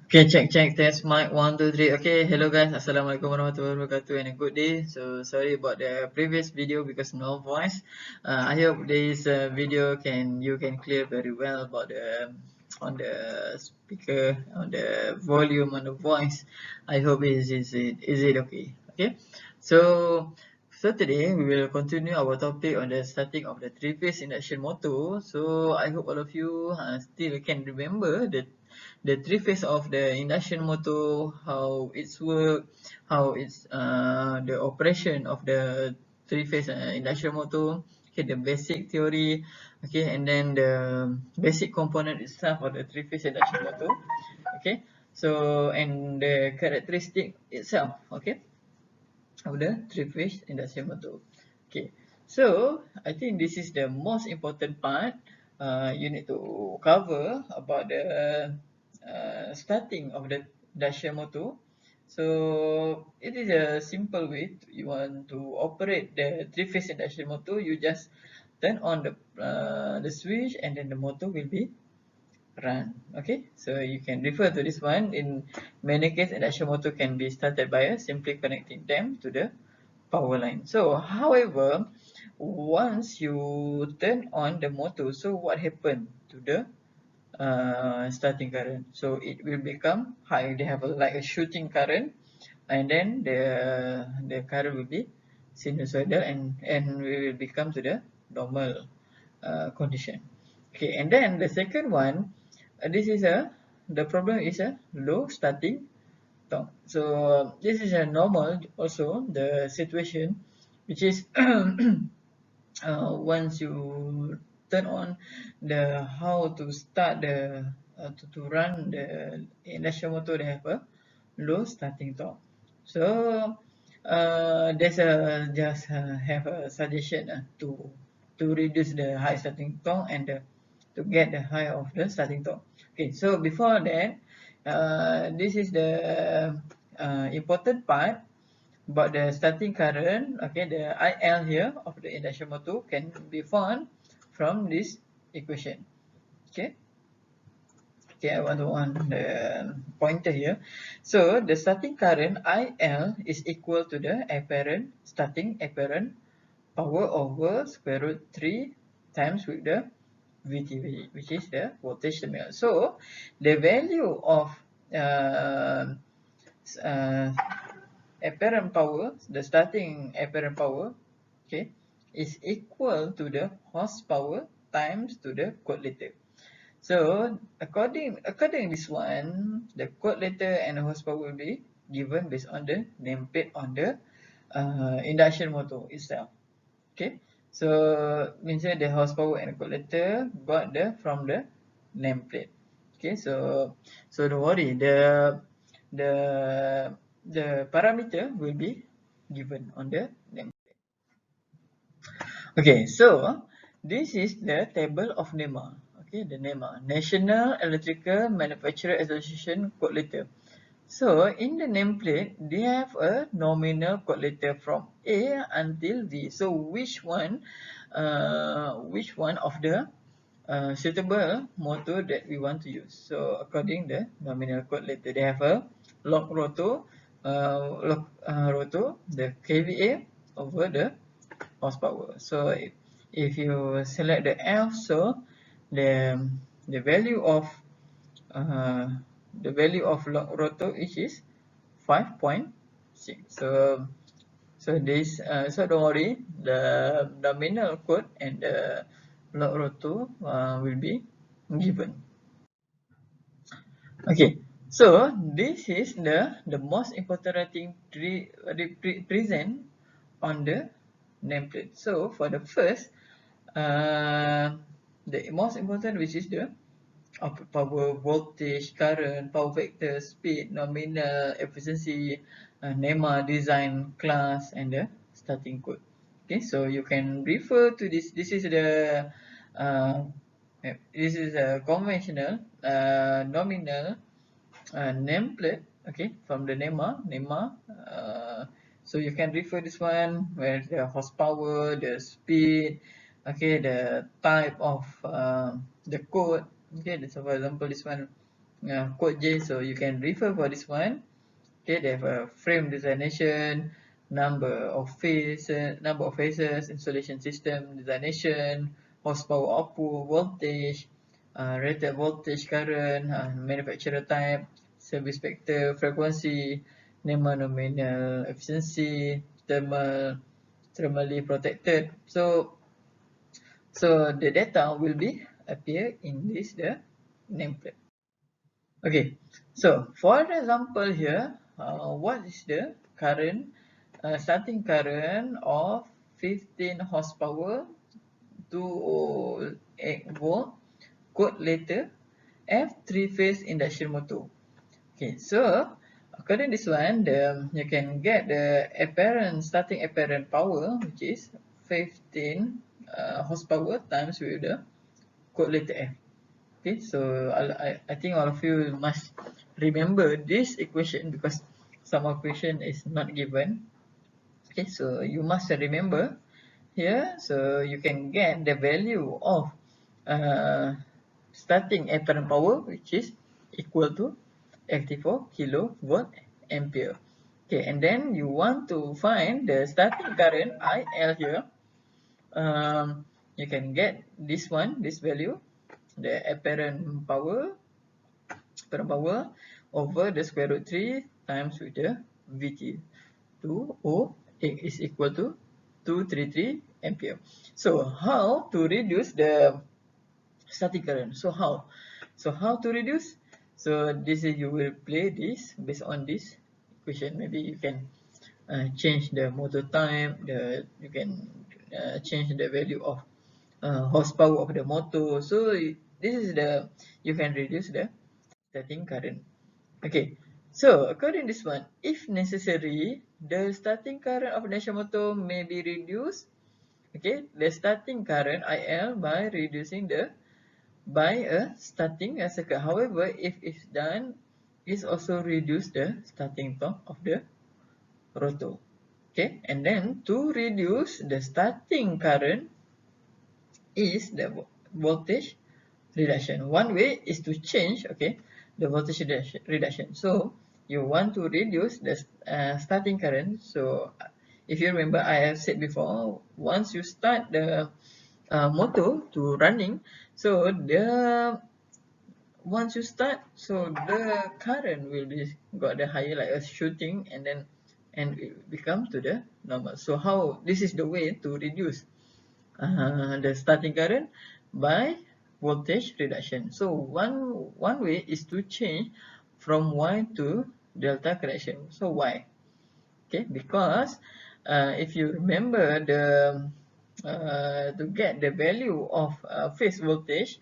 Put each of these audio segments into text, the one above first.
Okay, check, test mic 1 2 3. Okay, hello guys, assalamualaikum warahmatullahi wabarakatuh, and a good day. So sorry about the previous video because no voice. I hope this video you can clear very well about the on the speaker, on the volume, on the voice. I hope is it okay? Okay, so today we will continue our topic on the starting of the three-phase induction motor. So I hope all of you still can remember the three-phase of the induction motor, how it's work, how it's the operation of the three-phase induction motor. Okay, the basic theory. Okay, and then the basic component itself of the three-phase induction motor. Okay, so and the characteristic itself. Okay, of the three-phase induction motor. Okay, so I think this is the most important part you need to cover about the starting of the induction motor. So it is a simple way you want to operate the three-phase induction motor. You just turn on the switch and then the motor will be run. Okay, so you can refer to this one. In many cases, induction motor can be started by simply connecting them to the power line. So however, once you turn on the motor, so what happened to the starting current? So it will become high. They have like a shooting current, and then the current will be sinusoidal, and we will become to the normal condition. Okay, and then the second one, this is a the problem is a low starting torque. So this is a normal also the situation, which is once you turn on the how to start the to run the induction motor, they have a low starting torque. So there's a just have a suggestion to reduce the high starting torque and to get the high of the starting torque. Okay, so before that, this is the important part but the starting current, okay, the IL here of the induction motor can be found from this equation. Okay. Okay, I want to on the pointer here. So the starting current IL is equal to the starting apparent power over square root 3 times with the VTV, which is the voltage terminal. So the value of uh, uh, apparent power, the starting apparent power, okay, is equal to the horsepower times to the quote liter. So according this one, the quote liter and the horsepower will be given based on the nameplate on the induction motor itself. Okay, so means that the horsepower and the quote liter got from the nameplate. Okay, so don't worry, the the parameter will be given on the name. Okay, so this is the table of NEMA. Okay, the NEMA, National Electrical Manufacturer Association code letter. So in the nameplate, they have a nominal code letter from A until V. So which one of the suitable motor that we want to use? So according the nominal code letter, they have a rotor, the kVA over the horsepower. So if you select the F, so the the value of uh, rotor is 5.6. So don't worry, the nominal code and the log rotor will be given. Okay, so this is the most important thing present on the nameplate. So for the first, the most important, which is the power, voltage, current, power vector, speed, nominal, efficiency, NEMA, design, class, and the starting code. Okay, so you can refer to this. Uh, this is a conventional nominal nameplate. Okay, from the NEMA. So you can refer this one where the horsepower, the speed, okay, the type of the code. Okay, so for example, this one code J, so you can refer for this one. Okay, they have a frame designation, number of phases, installation system designation, horsepower output, voltage, rated voltage current, manufacturer type, service factor, frequency, nominal efficiency, thermally protected. So the data will be appear in the nameplate. Okay, so for example here, what is the current, starting current of 15 horsepower, 208 volt, code letter F, 3-phase induction motor. Okay, so according to this one, you can get the starting apparent power, which is 15 horsepower times with the code letter F. Okay, so I think all of you must remember this equation because some equation is not given. Okay, so you must remember here, so you can get the value of uh, starting apparent power, which is equal to 84 kilovolt ampere. Okay, and then you want to find the starting current IL here. You can get this one, this value, the apparent power over the square root 3 times with the Vt. 208 is equal to 233 ampere. So how to reduce the static current? So how to reduce? So this is, you will play this based on this equation. Maybe you can change the motor type, you can change the value of horsepower of the motor. So this is you can reduce the starting current. Okay, so according to this one, if necessary, the starting current of the motor may be reduced. Okay, the starting current IL by reducing by a starting circuit. However, if it's done, it's also reduce the starting torque of the rotor. Okay, and then to reduce the starting current is the voltage reduction. One way is to change, okay, the voltage reduction. So you want to reduce the starting current. So if you remember, I have said before, once you start the motor to running, so once you start, so the current will be got the higher, like a shooting, and then it become to the normal. So how this is the way to reduce the starting current by voltage reduction. So one way is to change from Y to delta connection. So why? Okay, because if you remember to get the value of phase voltage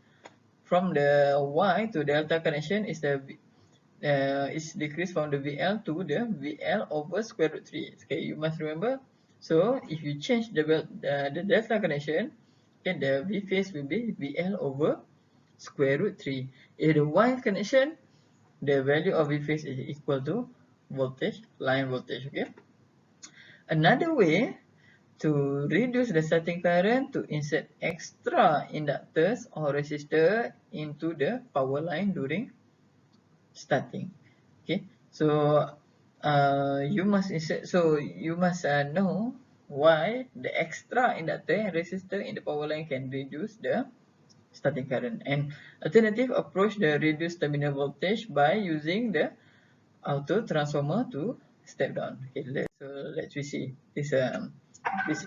from the Y to delta connection is is decreased from the VL to the VL over square root 3. Okay, you must remember. So if you change the delta connection, okay, the V phase will be VL over square root 3. If the Y connection, the value of V phase is equal to line voltage. Okay. Another way to reduce the starting current, to insert extra inductors or resistor into the power line during starting. Okay, so you must insert, so you must know why the extra inductor and resistor in the power line can reduce the starting current. And alternative approach the reduced terminal voltage by using the auto transformer to step down. Okay, let's see this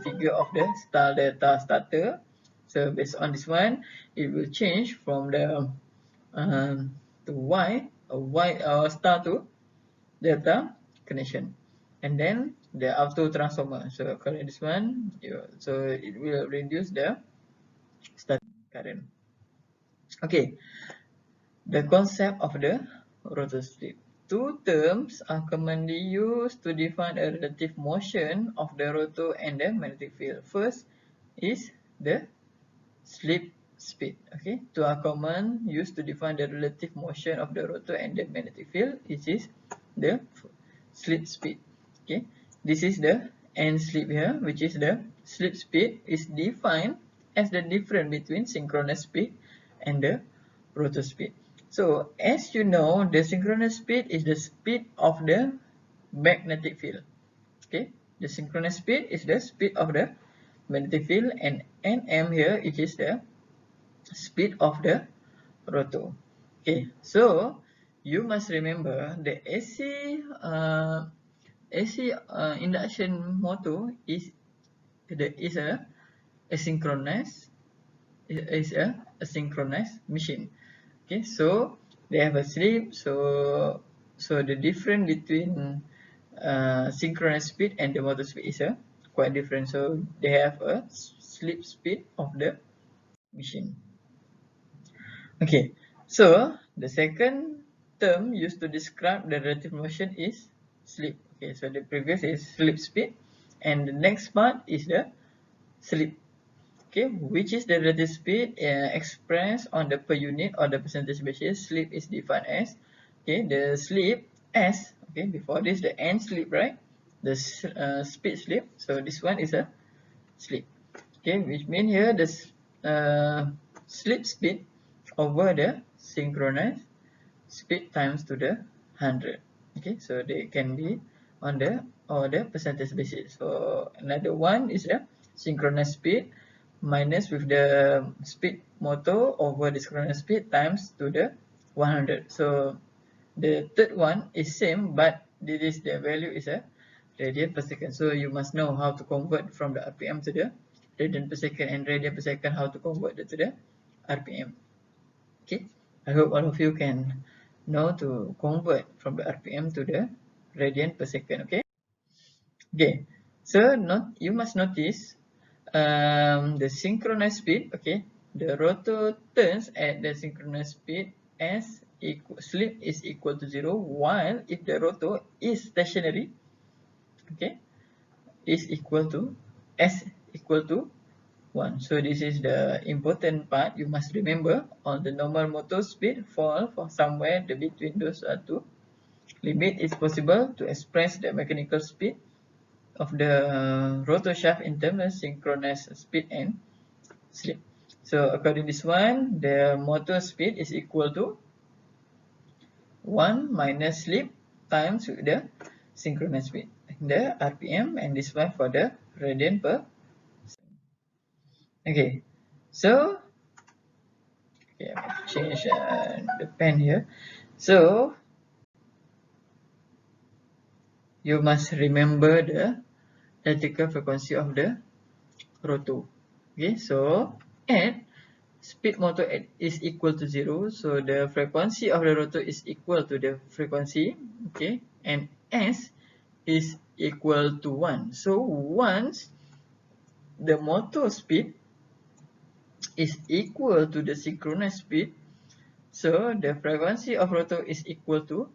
figure of the star delta starter. So based on this one, it will change from the to star to delta connection, and then the auto transformer. So correct this one, so it will reduce the starting current. Okay, the concept of the rotor slip. Two terms are commonly used to define a relative motion of the rotor and the magnetic field. First is the slip speed. Okay, two are common used to define the relative motion of the rotor and the magnetic field. It is the slip speed. Okay, this is the end slip here, which is the slip speed is defined as the difference between synchronous speed and the rotor speed. So as you know, the synchronous speed is the speed of the magnetic field. Okay, the synchronous speed is the speed of the magnetic field, and nm here it is the speed of the rotor. Okay, so you must remember the AC induction motor is a asynchronous asynchronous machine. Okay, so they have a sleep. So the difference between synchronous speed and the motor speed is quite different. So they have a sleep speed of the machine. Okay, so the second term used to describe the relative motion is sleep. Okay, so the previous is sleep speed, and the next part is the sleep. Okay, which is the relative speed expressed on the per unit or the percentage basis. Sleep is defined as, okay, the sleep S. Okay, before this the end sleep, right? The speed sleep. So this one is a sleep. Okay, which mean here the sleep speed over the synchronous speed times to the 100. Okay, so they can be on the or the percentage basis. So another one is the synchronous speed minus with the speed motor over the synchronous speed times to the 100. So the third one is same, but this is the value is a radian per second. So you must know how to convert from the RPM to the radian per second, and radian per second how to convert it to the RPM. Okay, I hope all of you can know to convert from the RPM to the radian per second. Okay. Okay, so you must notice the synchronous speed. Okay, the rotor turns at the synchronous speed as sleep is equal to 0, while if the rotor is stationary, okay, is equal to s equal to 1. So this is the important part you must remember. On the normal motor speed fall for somewhere between those two limit, it's possible to express the mechanical speed of the rotor shaft in terms of synchronous speed and slip. So according to this one, the motor speed is equal to 1 minus slip times the synchronous speed, the RPM, and this one for the radian per. Okay, so okay, I'm going to change the pen here. So you must remember the electrical frequency of the rotor. Okay, so at speed motor is equal to 0, so the frequency of the rotor is equal to the frequency, okay, and S is equal to 1. So once the motor speed is equal to the synchronous speed, so the frequency of rotor is equal to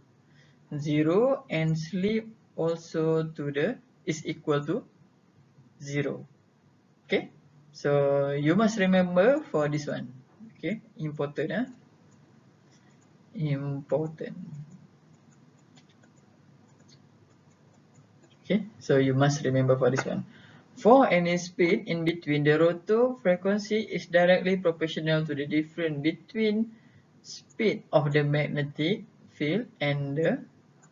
0, and slip also to the is equal to 0. Okay, so you must remember for this one. Okay, important. Important. Okay, so you must remember for this one. For any speed in between, the rotor frequency is directly proportional to the difference between speed of the magnetic field and the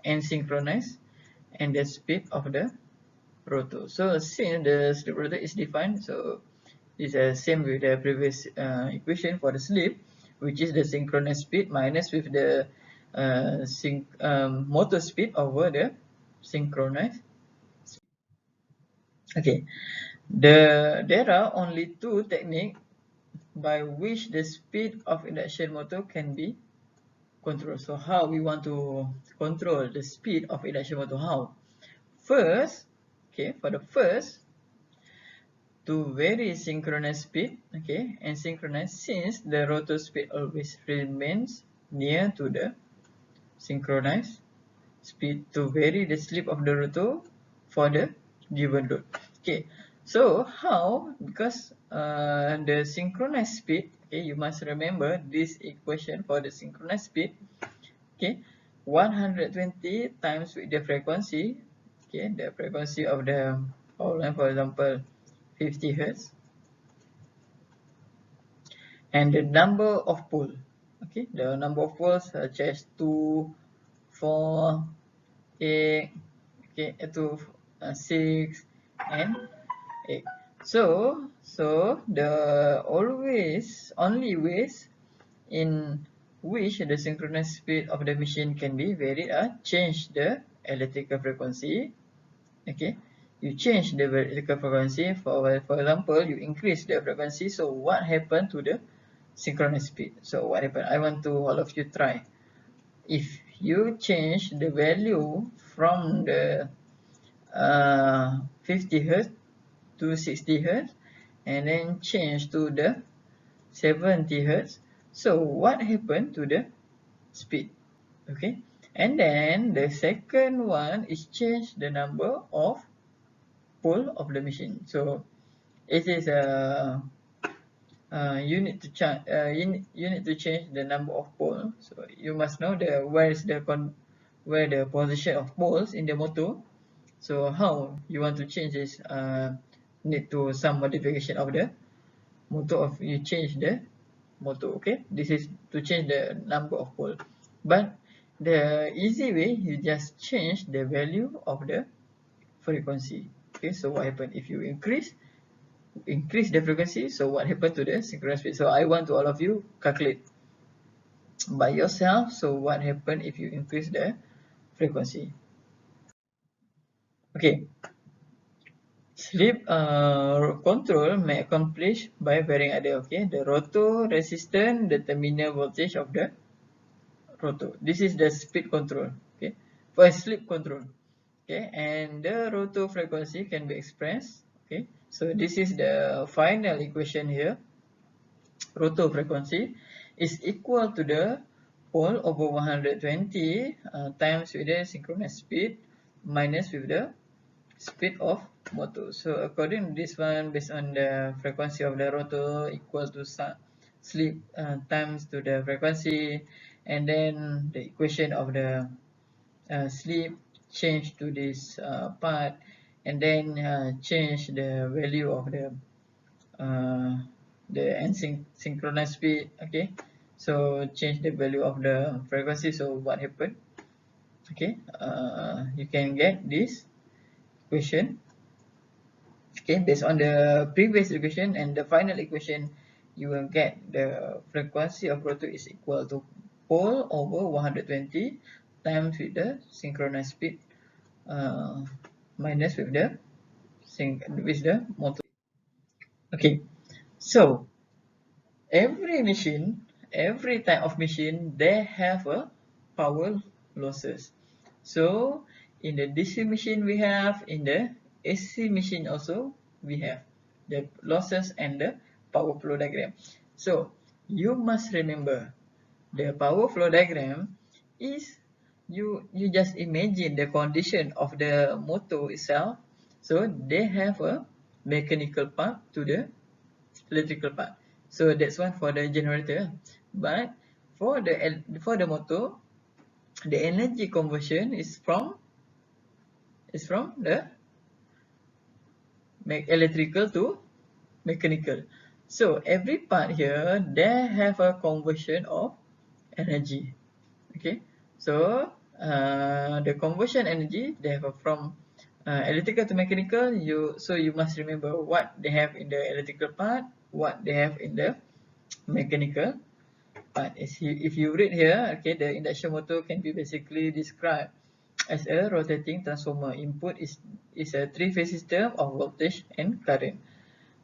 asynchronous and the speed of the rotor. So since the slip rotor is defined, so it's the same with the previous equation for the slip, which is the synchronous speed minus with the motor speed over the synchronous. Okay, there are only two techniques by which the speed of induction motor can be controlled. So how we want to control the speed of induction motor? How? First, okay, for the first, to vary synchronous speed, okay, and synchronous, since the rotor speed always remains near to the synchronous speed, to vary the slip of the rotor for the given load. Okay, so how? Because the synchronous speed, okay, you must remember this equation for the synchronous speed. Okay, 120 times with the frequency, okay, the frequency of the power line, for example 50 Hertz, and the number of pole. Okay, the number of poles such as 2, 4, 8, okay, 6 and 8. So the only ways in which the synchronous speed of the machine can be varied are change the electrical frequency. Okay, you change the electrical frequency. For example, you increase the frequency. So what happened to the synchronous speed? So what happened? I want to all of you try. If you change the value from the 50 hertz to 60 hertz and then change to the 70 hertz, so what happened to the speed? Okay, and then the second one is change the number of pole of the machine. So it is you need to change the number of pole. So you must know where the position of poles in the motor. So how you want to change this? Need to some modification of the motor. Of you change the motor. Okay, this is to change the number of pole. But the easy way, you just change the value of the frequency. Okay, so what happen if you increase the frequency? So what happened to the synchronous speed? So I want to all of you calculate by yourself. So what happened if you increase the frequency? Okay, sleep control may accomplish by varying other. Okay, the rotor resistance, the terminal voltage of the rotor. This is the speed control. Okay, for sleep control. Okay, and the rotor frequency can be expressed. Okay, so this is the final equation here. Rotor frequency is equal to the pole over 120 times with the synchronous speed minus with the speed of motor. So according to this one, based on the frequency of the rotor equal to sleep times to the frequency, and then the equation of the sleep change to this part, and then change the value of uh, the synchronous speed. Okay, so change the value of the frequency. So what happened? Okay, you can get this equation. Okay, based on the previous equation and the final equation, you will get the frequency of rotor is equal to pole over 120 times with the synchronous speed minus with the motor. Okay, so every type of machine, they have a power losses. So in the DC machine we have, in the AC machine also we have the losses and the power flow diagram. So you must remember the power flow diagram is, you just imagine the condition of the motor itself. So they have a mechanical part to the electrical part. So that's one for the generator. But for the motor, the energy conversion is from the electrical to mechanical. So every part here, they have a conversion of energy. Okay, so the conversion energy, they have from electrical to mechanical. You must remember what they have in the electrical part, what they have in the mechanical part. If you read here, okay, the induction motor can be basically described as a rotating transformer. Input is a three-phase system of voltage and current.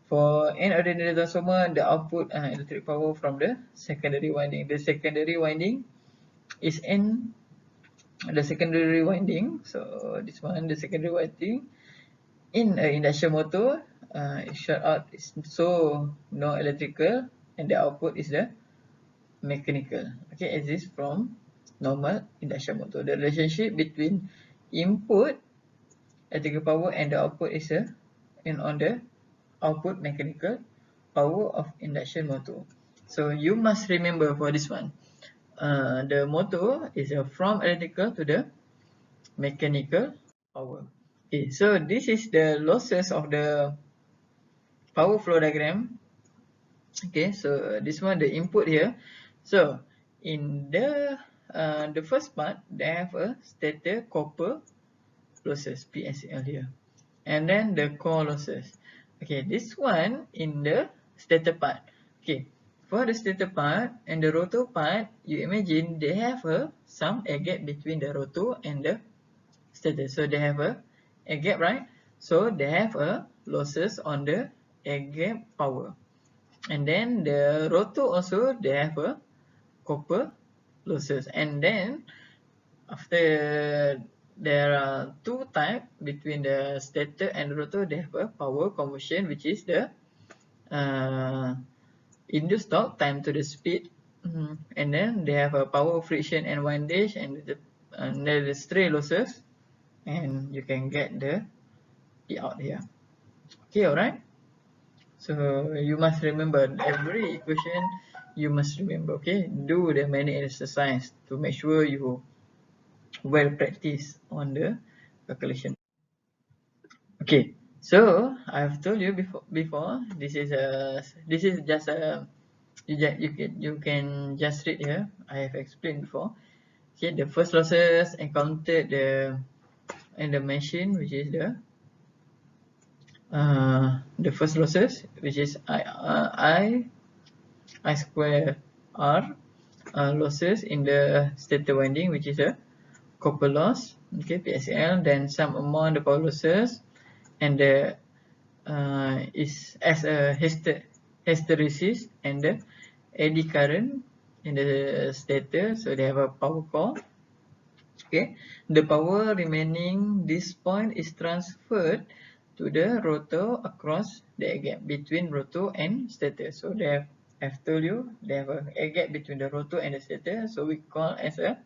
For an ordinary transformer, the output electric power from the secondary winding. The secondary winding is in the secondary winding. So this one, the secondary winding in an induction motor, short out is so no electrical, and the output is the mechanical. Okay, as is from normal induction motor. The relationship between input electrical power and the output is and on the output mechanical power of induction motor. So you must remember for this one, the motor is from electrical to the mechanical power. Okay, so this is the losses of the power flow diagram. Okay, so this one the input here. So in the first part, they have a stator copper losses PSL here, and then the core losses. Okay, this one in the stator part. Okay, for the stator part and the rotor part, you imagine they have some air gap between the rotor and the stator. So they have a air gap, right? So they have a losses on the air gap power. And then the rotor also, they have a copper losses. And then after there are two types between the stator and rotor, they have a power conversion, which is the induced torque time to the speed. And then they have a power friction and windage, and the stray losses, and you can get the P out here. Okay, alright. So you must remember every equation. You must remember. Okay, do the many exercise to make sure you well practice on the calculation. Okay, so I've told you before this is just a you can just read here. I have explained before. Okay, the first losses encountered in the machine, which is the first losses, which is I square R losses in the stator winding, which is a copper loss, okay, PSL. Then some amount of power losses, and the is as a hysteresis and the eddy current in the stator. So they have a power core. Okay, the power remaining this point is transferred to the rotor across the air gap between rotor and stator. So they have told you they have a air gap between the rotor and the stator. So we call as a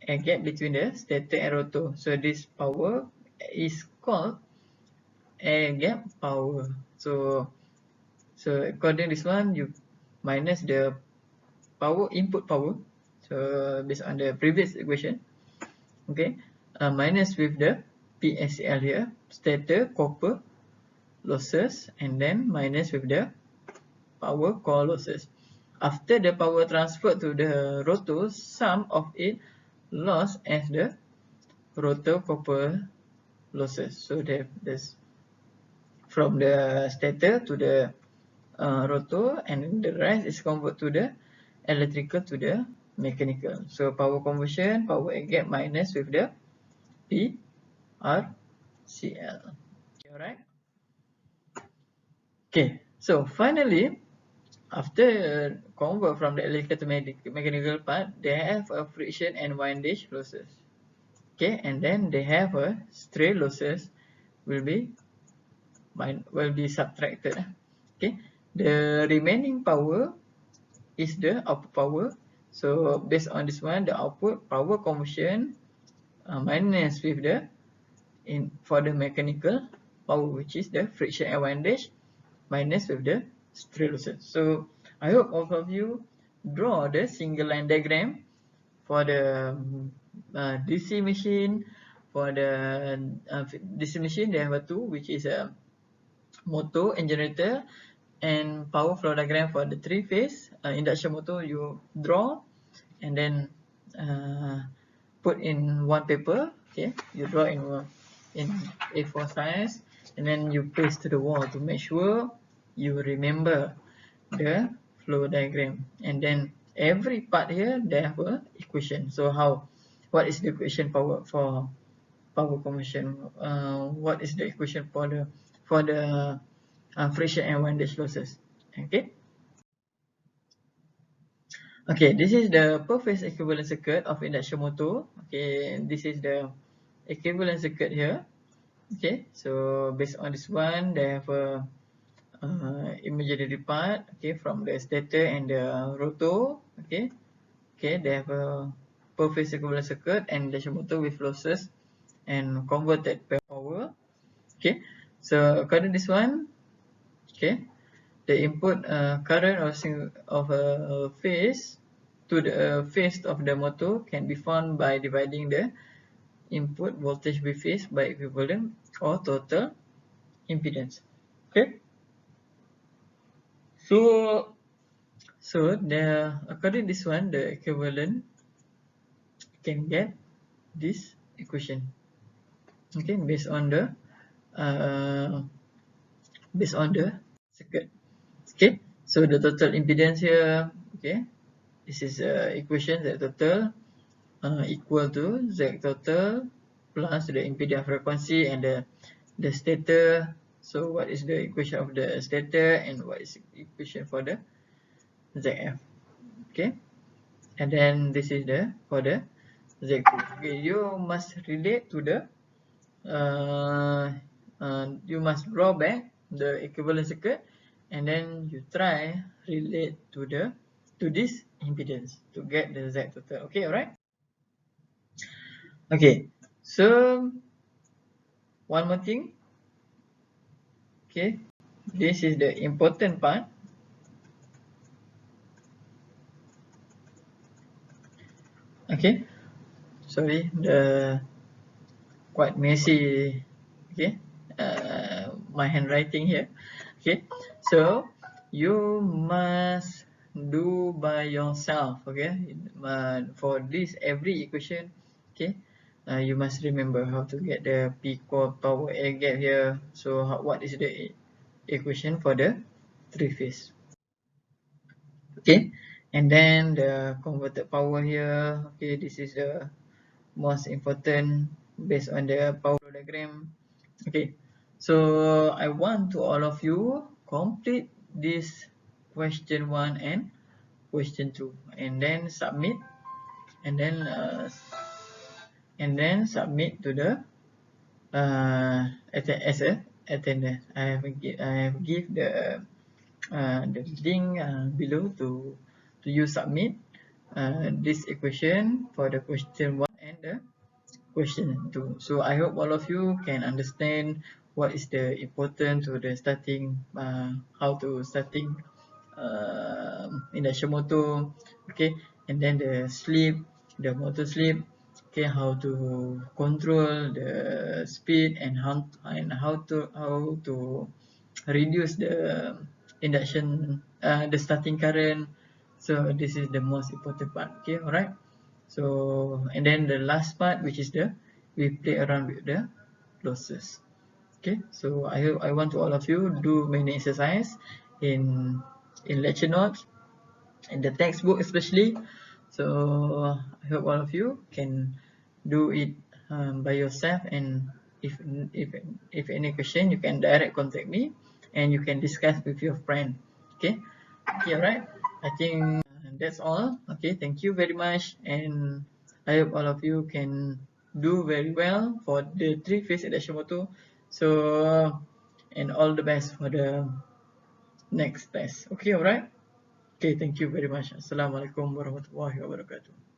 air gap between the stator and rotor. So this power is called air gap power. So according to this one, you minus the power input power. So based on the previous equation, okay, minus with the PSL here, stator copper losses, and then minus with the power core losses. After the power transferred to the rotor, some of it lost as the rotor copper losses. So there's from the stator to the rotor, and the rest is converted to the electrical to the mechanical. So power conversion, power air gap minus with the PRCL. Okay, alright. Okay, so finally, after convert from the electrical to mechanical part, they have a friction and windage losses. Okay, and then they have a stray losses will be subtracted. Okay, the remaining power is the output power. So based on this one, the output power conversion minus with the for the mechanical power, which is the friction and windage, minus with the stray losses. So I hope all of you draw the single line diagram for the DC machine. For the DC machine, they have a two, which is a motor and generator, and power flow diagram for the three phase induction motor. You draw and then put in one paper. Okay, you draw in A4 size, and then you paste to the wall to make sure you remember the flow diagram. And then every part here they have a equation. So what is the equation for power conversion? What is the equation for the friction and windage losses? Okay. Okay, this is the per phase equivalent circuit of induction motor. Okay, this is the equivalent circuit here. Okay, so based on this one, they have a imaginary part. Okay, from the stator and the rotor. Okay, they have a per phase equivalent circuit and induction motor with losses and converted power. Okay, so according to this one, okay, the input current of a phase to the phase of the motor can be found by dividing the input voltage by phase by equivalent or total impedance. Okay, so So according to this one, the equivalent can get this equation. Okay, uh, based on the circuit. Okay, so the total impedance here. Okay, this is equation Z total equal to Z total plus the impedance frequency and the stator. So what is the equation of the stator and what is the equation for the ZF? Okay, and then this is the for the Z2. Okay, you must relate to the you must draw back the equivalent circuit and then you try relate to this impedance to get the Z total. Okay, alright. Okay, so one more thing. Okay, this is the important part. Okay, sorry, the quite messy. Okay, my handwriting here. Okay, so you must do by yourself. Okay, for this every equation. Okay, you must remember how to get the P core power air gap here. So what is the equation for the three phase? Okay, and then the converted power here. Okay, this is the most important based on the power diagram. Okay, so I want to all of you complete this question 1 and question 2 and then submit and then submit to the as a attendance. I have give the link below to you submit this equation for the question 1 and the question 2. So I hope all of you can understand what is the important to the starting, how to starting induction motor, okay, and then the sleep, the motor sleep, okay, how to control the speed and how to reduce the induction the starting current. So this is the most important part. Okay, all right. So and then the last part, which is the we play around with the losses. Okay, so I want to all of you do many exercise in lecture notes, in the textbook especially. So I hope all of you can do it by yourself, and if if if any question, you can direct contact me and you can discuss with your friend. Okay, okay, all right. I think that's all. Okay, thank you very much, and I hope all of you can do very well for the three phase induction motor. So and all the best for the next test. Okay, all right. Okay, thank you very much. Assalamualaikum warahmatullahi wabarakatuh.